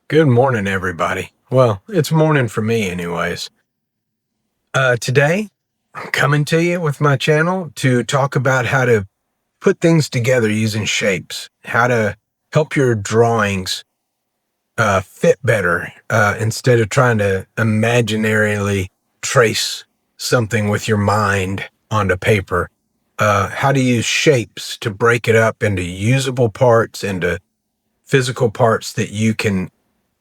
Good morning, everybody. Well, it's morning for me anyways. Today, I'm coming to you with my channel to talk about how to put things together using shapes, how to help your drawings fit better instead of trying to imaginarily trace something with your mind onto paper. How to use shapes to break it up into usable parts, into physical parts that you can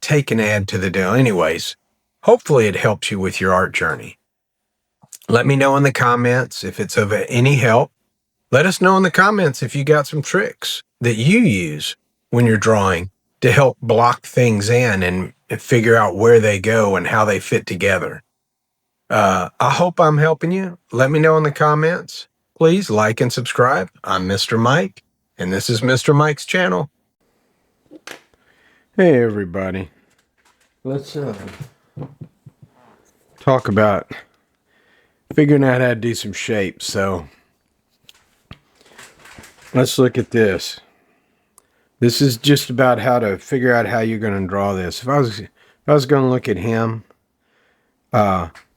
take and add to the deal. Anyways, hopefully it helps you with your art journey. Let me know in the comments if it's of any help. Let us know in the comments if you got some tricks that you use when you're drawing to help block things in and figure out where they go and how they fit together. I hope I'm helping you. Let me know in the comments. Please like and subscribe. I'm Mr. Mike, and this is Mr. Mike's channel. Hey, everybody. Let's talk about figuring out how to do some shapes. So let's look at this. This is just about how to figure out how you're going to draw this. If I was going to look at him,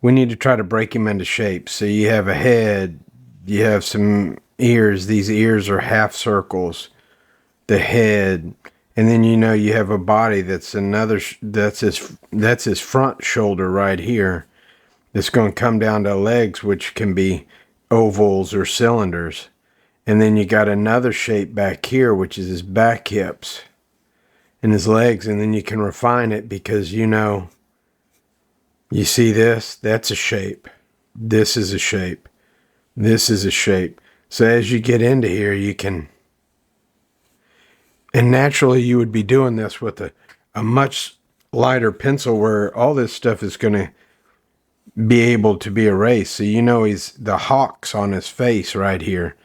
we need to try to break him into shapes. So you have a head, you have some ears. These ears are half circles. The head, and then you have a body that's that's his front shoulder right here. It's going to come down to legs, which can be ovals or cylinders. And then you got another shape back here, which is his back hips and his legs. And then you can refine it because you see this? That's a shape. This is a shape. This is a shape. So as you get into here, you can... And naturally, you would be doing this with a much lighter pencil where all this stuff is going to be able to be erased. So he's the hawks on his face right here.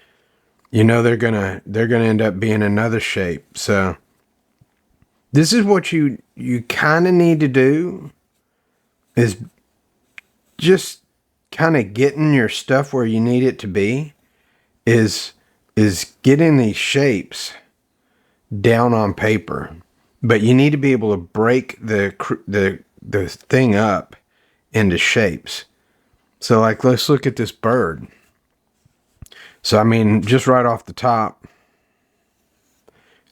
They're gonna end up being another shape. So this is what you kind of need to do, is just kind of getting your stuff where you need it to be, is getting these shapes down on paper. But you need to be able to break the thing up into shapes. So like, let's look at this bird. So I mean, just right off the top,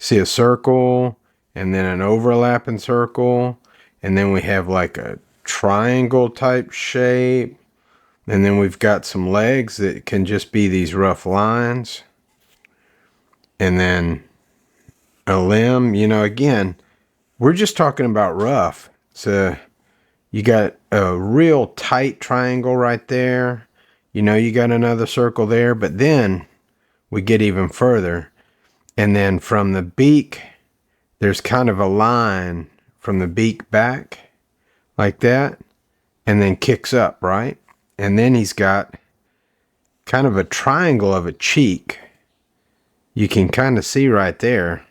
see a circle and then an overlapping circle, and then we have like a triangle type shape, and then we've got some legs that can just be these rough lines, and then a limb. Again, we're just talking about rough. So you got a real tight triangle right there. You got another circle there, but then we get even further. And then from the beak, there's kind of a line from the beak back like that, and then kicks up, right? And then he's got kind of a triangle of a cheek. You can kind of see right there.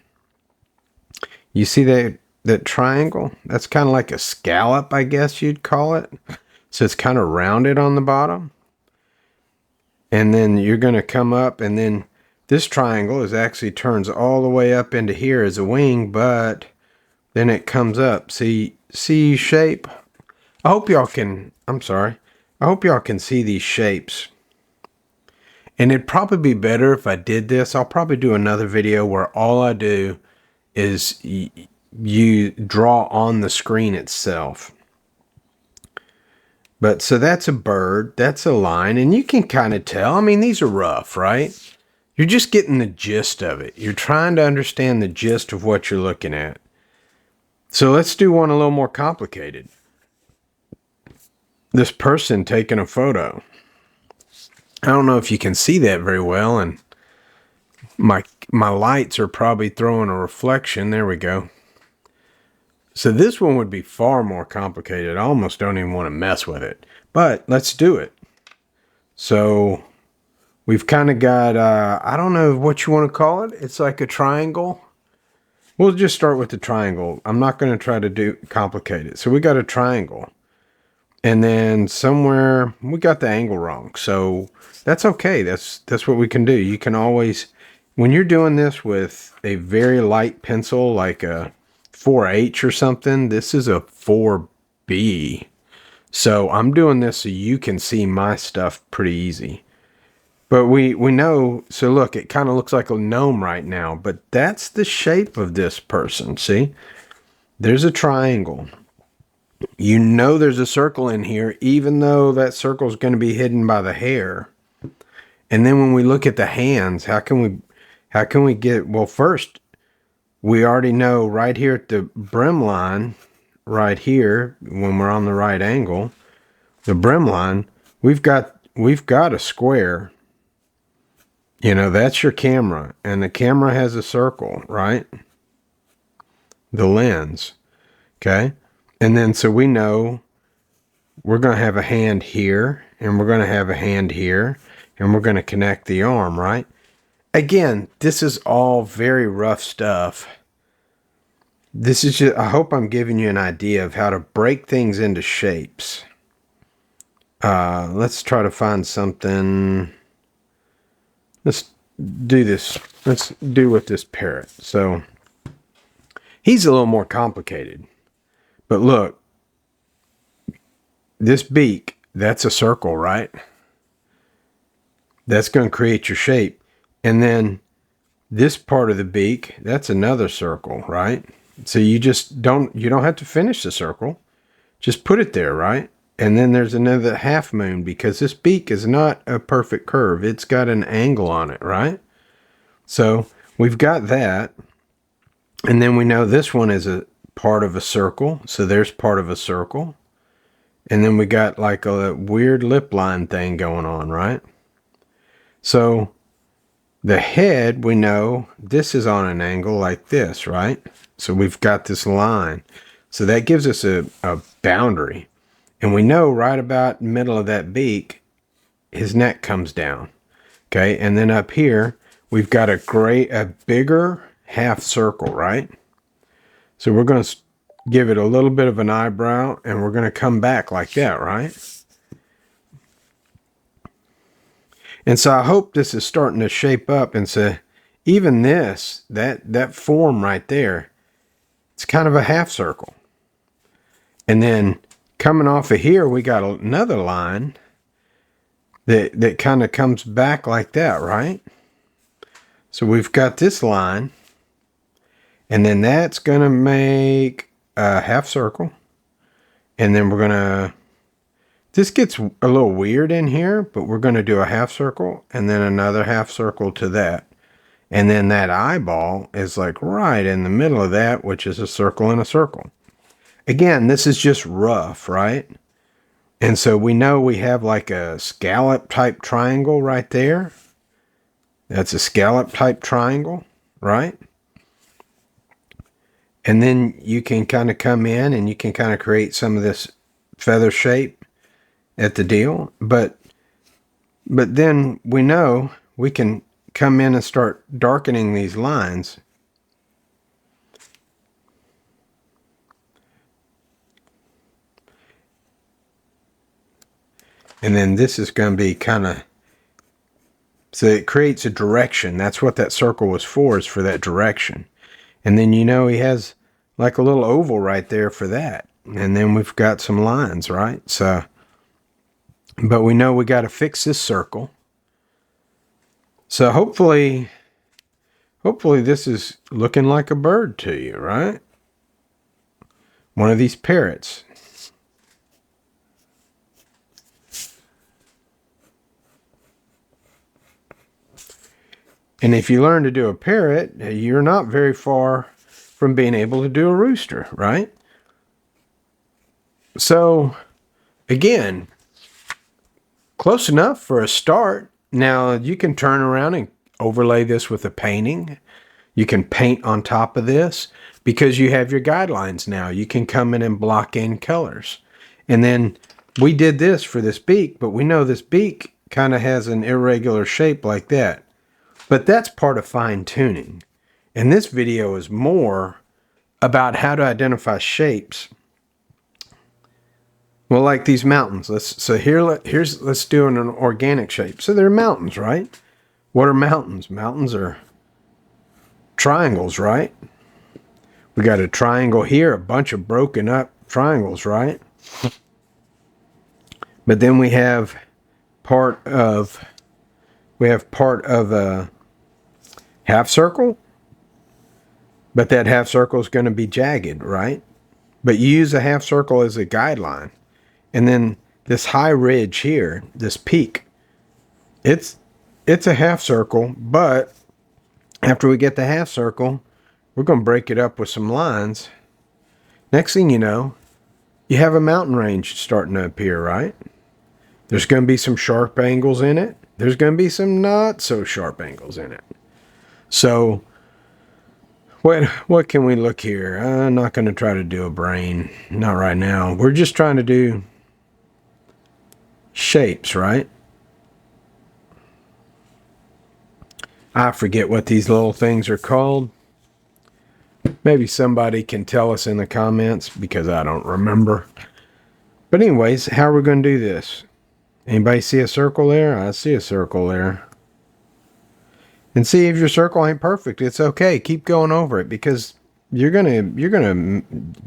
You see that triangle? That's kind of like a scallop, I guess you'd call it. So it's kind of rounded on the bottom. And then you're going to come up, and then this triangle actually turns all the way up into here as a wing, but then it comes up. See shape? I hope y'all can see these shapes. And it'd probably be better if I did this. I'll probably do another video where all I do is you draw on the screen itself. But so that's a bird, that's a line, and you can kind of tell. I mean, these are rough, right? You're just getting the gist of it. You're trying to understand the gist of what you're looking at. So let's do one a little more complicated. This person taking a photo. I don't know if you can see that very well, and my lights are probably throwing a reflection. There we go. So this one would be far more complicated. I almost don't even want to mess with it. But let's do it. So we've kind of got, I don't know what you want to call it. It's like a triangle. We'll just start with the triangle. I'm not going to try to do complicate it. So we got a triangle. And then somewhere we got the angle wrong. So that's okay. That's what we can do. You can always, when you're doing this with a very light pencil, like a 4H or something. This is a 4B. So I'm doing this so you can see my stuff pretty easy. But we know, so look, it kind of looks like a gnome right now, but that's the shape of this person, see? There's a triangle. You know there's a circle in here, even though that circle is going to be hidden by the hair. And then when we look at the hands, how can we get, well, first, we already know right here at the brim line, right here, when we're on the right angle, the brim line, we've got a square. You know, that's your camera, and the camera has a circle, right? The lens, okay? And then so we know we're going to have a hand here, and we're going to have a hand here, and we're going to connect the arm, right? Again, this is all very rough stuff. This is just, I hope I'm giving you an idea of how to break things into shapes. Let's try to find something. Let's do this. Let's do with this parrot. So he's a little more complicated. But look, this beak, that's a circle, right? That's going to create your shape. And then this part of the beak, that's another circle, right? So you don't have to finish the circle. Just put it there, right? And then there's another half moon, because this beak is not a perfect curve. It's got an angle on it, right? So we've got that. And then we know this one is a part of a circle. So there's part of a circle. And then we got like a weird lip line thing going on, right? So the head, we know this is on an angle like this, right? So we've got this line. So that gives us a boundary. And we know right about the middle of that beak, his neck comes down. Okay, and then up here, we've got a bigger half circle, right? So we're going to give it a little bit of an eyebrow, and we're going to come back like that, right? And so I hope this is starting to shape up, and so even this, that form right there, it's kind of a half circle. And then coming off of here, we got another line that kind of comes back like that, right? So we've got this line, and then that's going to make a half circle. And then we're going to, this gets a little weird in here, but we're going to do a half circle and then another half circle to that. And then that eyeball is like right in the middle of that, which is a circle and a circle. Again, this is just rough, right? And so we know we have like a scallop type triangle right there. That's a scallop type triangle, right? And then you can kind of come in and you can kind of create some of this feather shape at the deal. But then we know we can come in and start darkening these lines. And then this is going to be kind of, so it creates a direction. That's what that circle was for, is for that direction. And then you know he has like a little oval right there for that. And then we've got some lines, right? So, but we know we got to fix this circle. So hopefully this is looking like a bird to you, right? One of these parrots. And if you learn to do a parrot, you're not very far from being able to do a rooster, right? So, again, close enough for a start. Now, you can turn around and overlay this with a painting. You can paint on top of this because you have your guidelines now. You can come in and block in colors. And then we did this for this beak, but we know this beak kind of has an irregular shape like that. But that's part of fine tuning. And this video is more about how to identify shapes. Well, like these mountains. Let's do an organic shape. So they're mountains, right? What are mountains? Mountains are triangles, right? We got a triangle here, a bunch of broken up triangles, right? But then we have part of a half circle, but that half circle is going to be jagged, right? But you use a half circle as a guideline. And then this high ridge here, this peak, it's a half circle, but after we get the half circle, we're going to break it up with some lines. Next thing you know, you have a mountain range starting to appear, right? There's going to be some sharp angles in it. There's going to be some not so sharp angles in it. So what can we look here? I'm not going to try to do a brain. Not right now. We're just trying to do shapes, right? I forget what these little things are called. Maybe somebody can tell us in the comments because I don't remember. But anyways, how are we going to do this? Anybody see a circle there? I see a circle there. And see, if your circle ain't perfect, it's okay. Keep going over it because you're gonna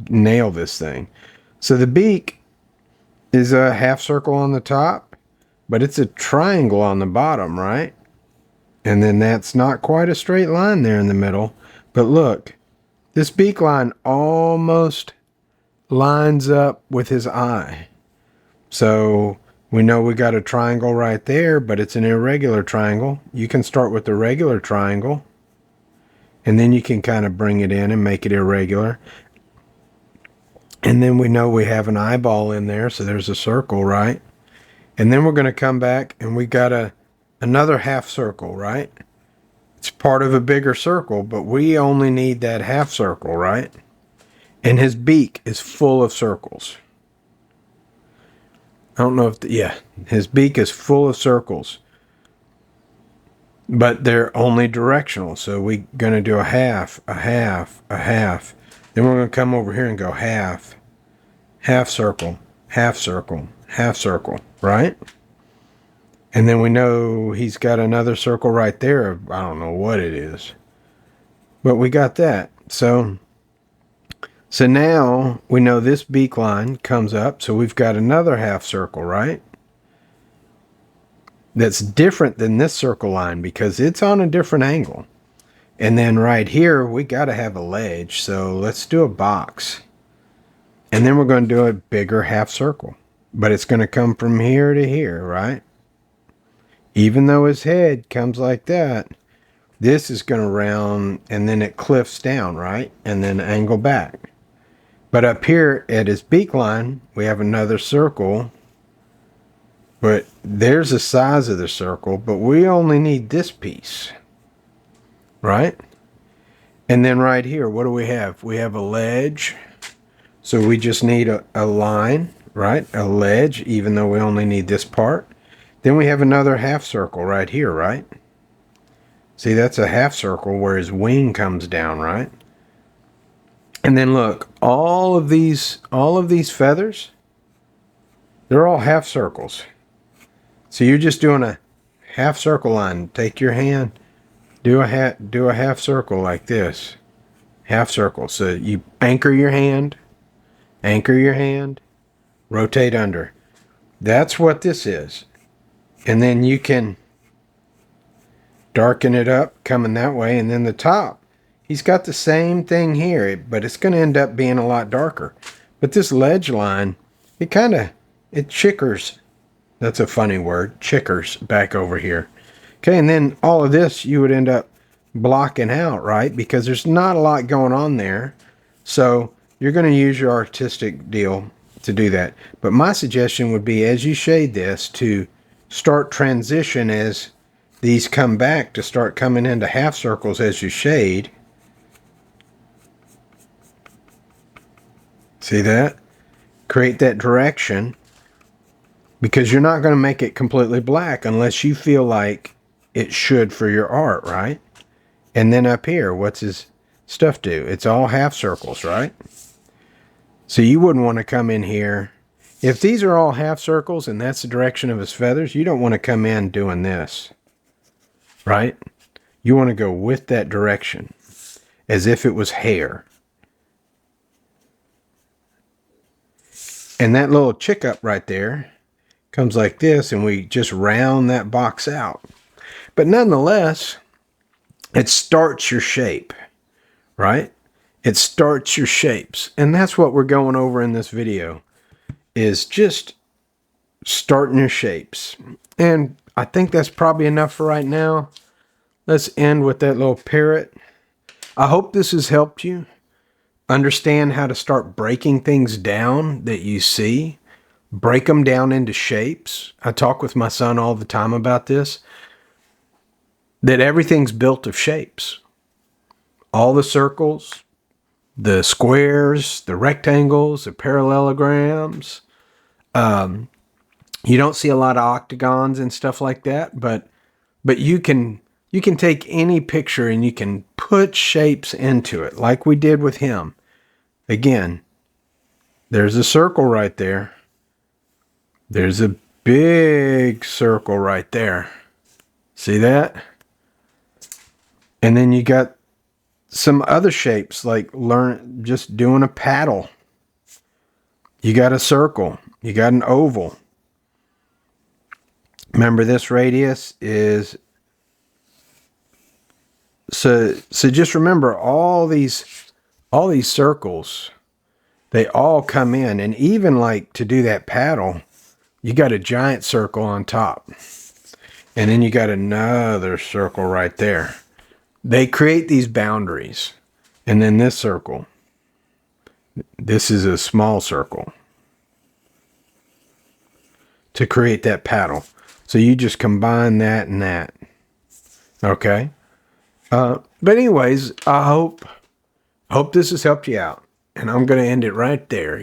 nail this thing. So the beak is a half circle on the top, but it's a triangle on the bottom, right? And then that's not quite a straight line there in the middle. But look, this beak line almost lines up with his eye. So we know we got a triangle right there, but it's an irregular triangle. You can start with the regular triangle, and then you can kind of bring it in and make it irregular. And then we know we have an eyeball in there, so there's a circle, right? And then we're going to come back, and we got another half circle, right? It's part of a bigger circle, but we only need that half circle, right? And his beak is full of circles. I don't know if, his beak is full of circles. But they're only directional. So we're going to do a half, a half, a half. Then we're going to come over here and go half, half circle, half circle, half circle, right? And then we know he's got another circle right there. I don't know what it is. But we got that. So now we know this beak line comes up. So we've got another half circle, right? That's different than this circle line because it's on a different angle. And then right here, we got to have a ledge. So let's do a box. And then we're going to do a bigger half circle. But it's going to come from here to here, right? Even though his head comes like that, this is going to round and then it cliffs down, right? And then angle back. But up here at his beak line, we have another circle. But there's the size of the circle, but we only need this piece, right? And then right here, what do we have? We have a ledge. So we just need a line, right? A ledge, even though we only need this part. Then we have another half circle right here, right? See, that's a half circle where his wing comes down, right? And then look, all of these feathers, they're all half circles. So you're just doing a half circle line. Take your hand, do a half circle like this. Half circle. So you anchor your hand, rotate under. That's what this is. And then you can darken it up coming that way. And then the top, he's got the same thing here, but it's going to end up being a lot darker. But this ledge line, it chickers. That's a funny word, chickers, back over here. Okay, and then all of this you would end up blocking out, right? Because there's not a lot going on there. So you're going to use your artistic deal to do that. But my suggestion would be, as you shade this, to start transition as these come back, to start coming into half circles as you shade. See that? Create that direction. Because you're not going to make it completely black unless you feel like it should for your art, right? And then up here, what's his stuff do? It's all half circles, right? So you wouldn't want to come in here. If these are all half circles and that's the direction of his feathers, you don't want to come in doing this, right? You want to go with that direction as if it was hair. And that little chick up right there comes like this, and we just round that box out. But nonetheless, it starts your shape, right? It starts your shapes. And that's what we're going over in this video, is just starting your shapes. And I think that's probably enough for right now. Let's end with that little parrot. I hope this has helped you understand how to start breaking things down that you see. Break them down into shapes. I talk with my son all the time about this, that everything's built of shapes. All the circles, the squares, the rectangles, the parallelograms. You don't see a lot of octagons and stuff like that, but you can take any picture and you can put shapes into it, like we did with him. Again, there's a circle right there. There's a big circle right there. See that? And then you got some other shapes, like just doing a paddle. You got a circle. You got an oval. Remember, this radius is... So just remember, all these circles, they all come in. And even like to do that paddle, you got a giant circle on top. And then you got another circle right there. They create these boundaries. And then this circle. This is a small circle to create that paddle. So you just combine that and that. Okay? But anyways, I hope this has helped you out. And I'm going to end it right there.